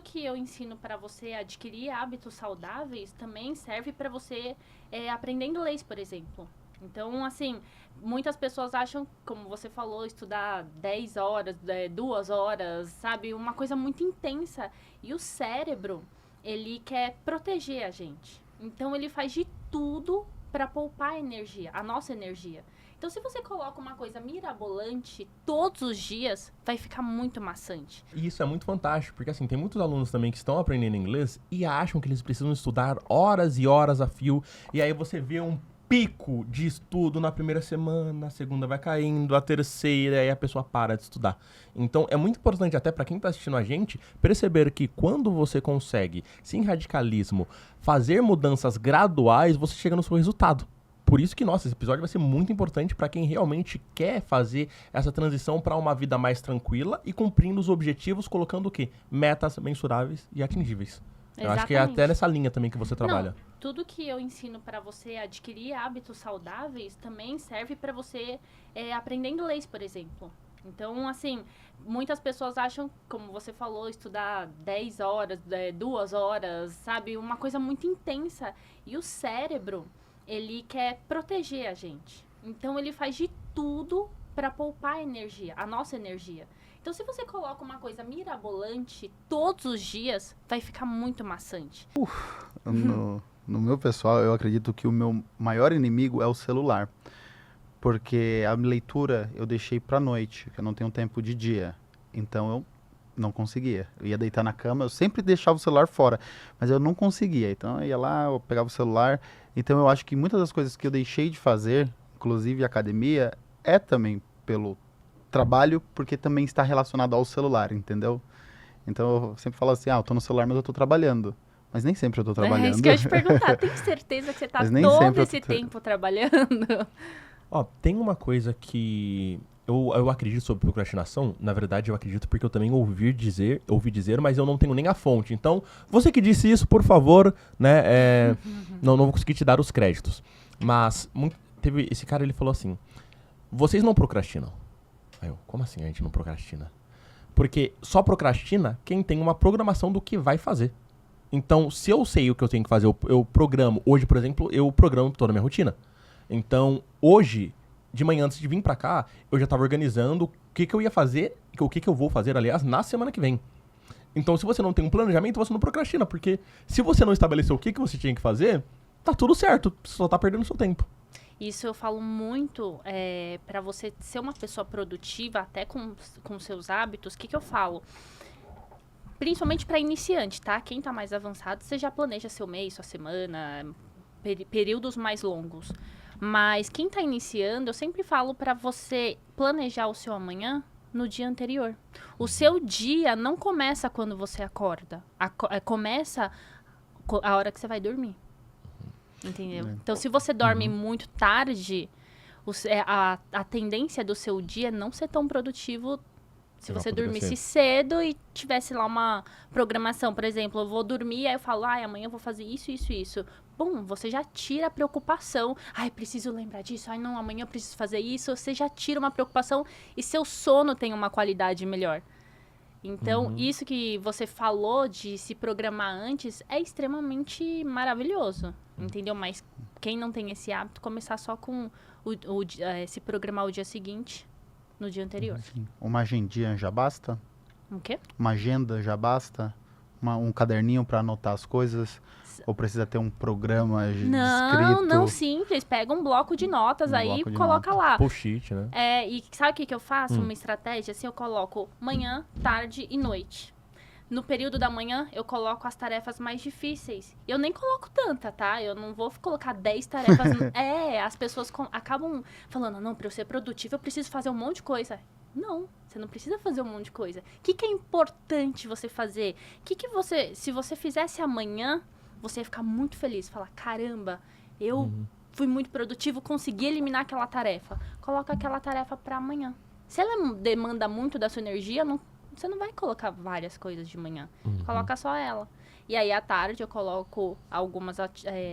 Que eu ensino para você adquirir hábitos saudáveis também serve para você aprender inglês, por exemplo. Então, assim, muitas pessoas acham, como você falou, estudar 10 horas, 2 horas, sabe? Uma coisa muito intensa. E o cérebro, ele quer proteger a gente. Então, ele faz de tudo para poupar a energia, a nossa energia. Então, se você coloca uma coisa mirabolante todos os dias, vai ficar muito maçante. E isso é muito fantástico, porque assim, tem muitos alunos também que estão aprendendo inglês e acham que eles precisam estudar horas e horas a fio, e aí você vê um pico de estudo na primeira semana, a segunda vai caindo, a terceira, e aí a pessoa para de estudar. Então é muito importante até para quem está assistindo a gente perceber que quando você consegue, sem radicalismo, fazer mudanças graduais, você chega no seu resultado. Por isso que, nossa, esse episódio vai ser muito importante para quem realmente quer fazer essa transição para uma vida mais tranquila e cumprindo os objetivos, colocando o quê? Metas mensuráveis e atingíveis. Eu acho que é até nessa linha também que você trabalha. Não, tudo que eu ensino para você adquirir hábitos saudáveis também serve para você aprender inglês, por exemplo. Então, assim, muitas pessoas acham, como você falou, estudar 10 horas, 2 horas, sabe? Uma coisa muito intensa. E o cérebro, ele quer proteger a gente. Então, ele faz de tudo para poupar a energia, a nossa energia. Então, se você coloca uma coisa mirabolante todos os dias, vai ficar muito maçante. No meu pessoal, eu acredito que o meu maior inimigo é o celular. Porque a leitura eu deixei pra noite, que eu não tenho tempo de dia. Então eu não conseguia. Eu ia deitar na cama, eu sempre deixava o celular fora, mas eu não conseguia. Então eu ia lá, eu pegava o celular. Então eu acho que muitas das coisas que eu deixei de fazer, inclusive a academia, é também pelo trabalho, porque também está relacionado ao celular, entendeu? Então eu sempre falo assim, eu tô no celular, mas eu tô trabalhando. Mas nem sempre eu tô trabalhando. É isso que eu ia te perguntar. Tem certeza que você tá Mas nem todo sempre eu esse tô tempo trabalhando? Ó, tem uma coisa que eu acredito sobre procrastinação, na verdade eu acredito porque eu também ouvi dizer, mas eu não tenho nem a fonte. Então, você que disse isso, por favor, né, não vou conseguir te dar os créditos. Mas teve esse cara, ele falou assim, vocês não procrastinam. Aí eu, como assim a gente não procrastina? Porque só procrastina quem tem uma programação do que vai fazer. Então, se eu sei o que eu tenho que fazer, eu programo. Hoje, por exemplo, eu programo toda a minha rotina. Então, hoje, de manhã, antes de vir pra cá, eu já tava organizando o que eu ia fazer, o que eu vou fazer, aliás, na semana que vem. Então, se você não tem um planejamento, você não procrastina, porque se você não estabeleceu o que você tinha que fazer, tá tudo certo, você só tá perdendo seu tempo. Isso eu falo muito para você ser uma pessoa produtiva, até com seus hábitos. O que eu falo? Principalmente para iniciante, tá? Quem tá mais avançado, você já planeja seu mês, sua semana, períodos mais longos. Mas quem tá iniciando, eu sempre falo para você planejar o seu amanhã no dia anterior. O seu dia não começa quando você acorda. Começa a hora que você vai dormir. Entendeu? Então, se você dorme muito tarde, a tendência do seu dia é não ser tão produtivo se você dormisse cedo e tivesse lá uma programação. Por exemplo, eu vou dormir, aí eu falo, amanhã eu vou fazer isso, isso, isso. Bom, você já tira a preocupação. Preciso lembrar disso. Não, amanhã eu preciso fazer isso. Você já tira uma preocupação e seu sono tem uma qualidade melhor. Então, isso que você falou de se programar antes é extremamente maravilhoso, entendeu? Mas quem não tem esse hábito, começar só com se programar o dia seguinte no dia anterior. Sim. Uma agendinha já basta? O quê? Uma agenda já basta? Um caderninho para anotar as coisas? Ou precisa ter um programa escrito? Não, simples. Pega um bloco de notas aí e coloca lá. Post-it, né? E sabe o que eu faço? Uma estratégia, assim, eu coloco manhã, tarde e noite. No período da manhã, eu coloco as tarefas mais difíceis. Eu nem coloco tanta, tá? Eu não vou colocar 10 tarefas. As pessoas acabam falando, não, pra eu ser produtiva, eu preciso fazer um monte de coisa. Não, você não precisa fazer um monte de coisa. O que é importante você fazer? Se você fizesse amanhã, você ia ficar muito feliz. Falar, caramba, eu fui muito produtivo, consegui eliminar aquela tarefa. Coloca aquela tarefa pra amanhã. Se ela demanda muito da sua energia, você não vai colocar várias coisas de manhã. Coloca só ela. E aí, à tarde, eu coloco algumas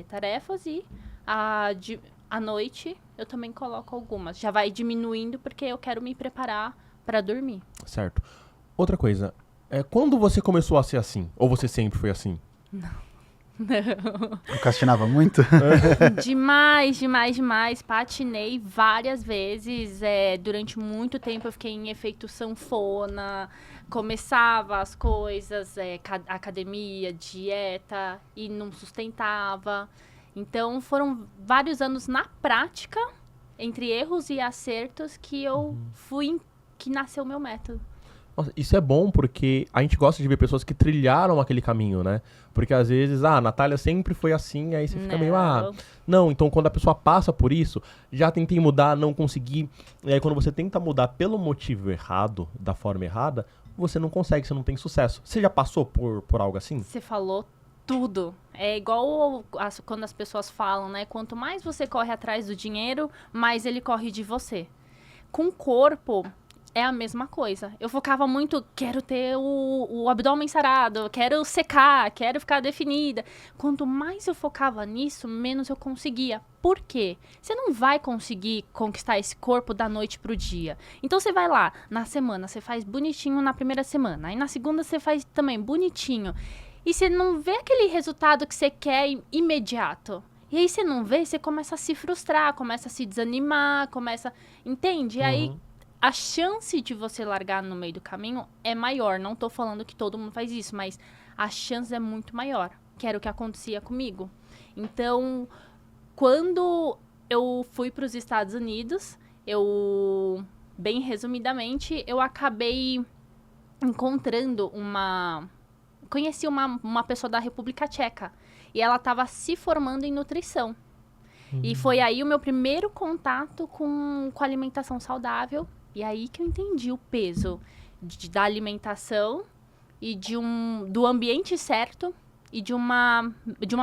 tarefas e à noite eu também coloco algumas. Já vai diminuindo porque eu quero me preparar para dormir. Certo. Outra coisa, Quando você começou a ser assim? Ou você sempre foi assim? Procrastinava muito? Demais, demais, demais. Patinei várias vezes. Durante muito tempo eu fiquei em efeito sanfona. Começava as coisas, academia, dieta, e não sustentava. Então foram vários anos na prática, entre erros e acertos, que eu que nasceu o meu método. Nossa, isso é bom porque a gente gosta de ver pessoas que trilharam aquele caminho, né? Porque às vezes, a Natália sempre foi assim, aí você fica meio, não, então quando a pessoa passa por isso, já tentei mudar, não consegui. E aí quando você tenta mudar pelo motivo errado, da forma errada, você não consegue, você não tem sucesso. Você já passou por algo assim? Você falou tudo. É igual quando as pessoas falam, né? Quanto mais você corre atrás do dinheiro, mais ele corre de você. Com o corpo, é a mesma coisa. Eu focava muito, quero ter o abdômen sarado, quero secar, quero ficar definida. Quanto mais eu focava nisso, menos eu conseguia. Por quê? Você não vai conseguir conquistar esse corpo da noite pro dia. Então você vai lá, na semana, você faz bonitinho na primeira semana. Aí na segunda você faz também bonitinho. E você não vê aquele resultado que você quer imediato. E aí você não vê, você começa a se frustrar, começa a se desanimar, entende? E aí a chance de você largar no meio do caminho é maior. Não tô falando que todo mundo faz isso, mas a chance é muito maior, que era o que acontecia comigo. Então, quando eu fui para os Estados Unidos, bem resumidamente, eu acabei encontrando conheci uma pessoa da República Tcheca, e ela estava se formando em nutrição. E foi aí o meu primeiro contato com alimentação saudável. E aí que eu entendi o peso da alimentação e do ambiente certo e de uma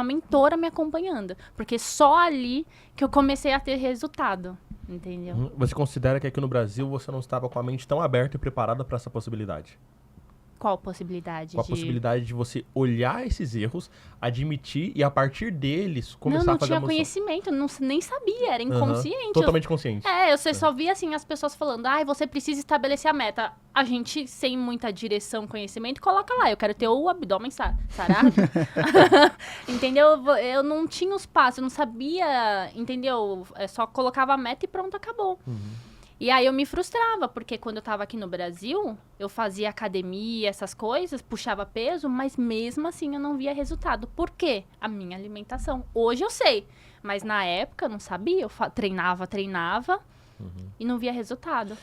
mentora me acompanhando. Porque só ali que eu comecei a ter resultado, entendeu? Você considera que aqui no Brasil você não estava com a mente tão aberta e preparada para essa possibilidade? Qual possibilidade? Com a possibilidade de você olhar esses erros, admitir e a partir deles começar a fazer a Não tinha conhecimento, nem sabia, era inconsciente. Totalmente consciente. Você só via assim as pessoas falando, você precisa estabelecer a meta. A gente, sem muita direção, conhecimento, coloca lá, eu quero ter o abdômen sarado. Entendeu? Eu não tinha os passos, eu não sabia, entendeu? Só colocava a meta e pronto, acabou. E aí eu me frustrava, porque quando eu tava aqui no Brasil, eu fazia academia, essas coisas, puxava peso, mas mesmo assim eu não via resultado. Por quê? A minha alimentação. Hoje eu sei, mas na época eu não sabia. Eu treinava e não via resultado.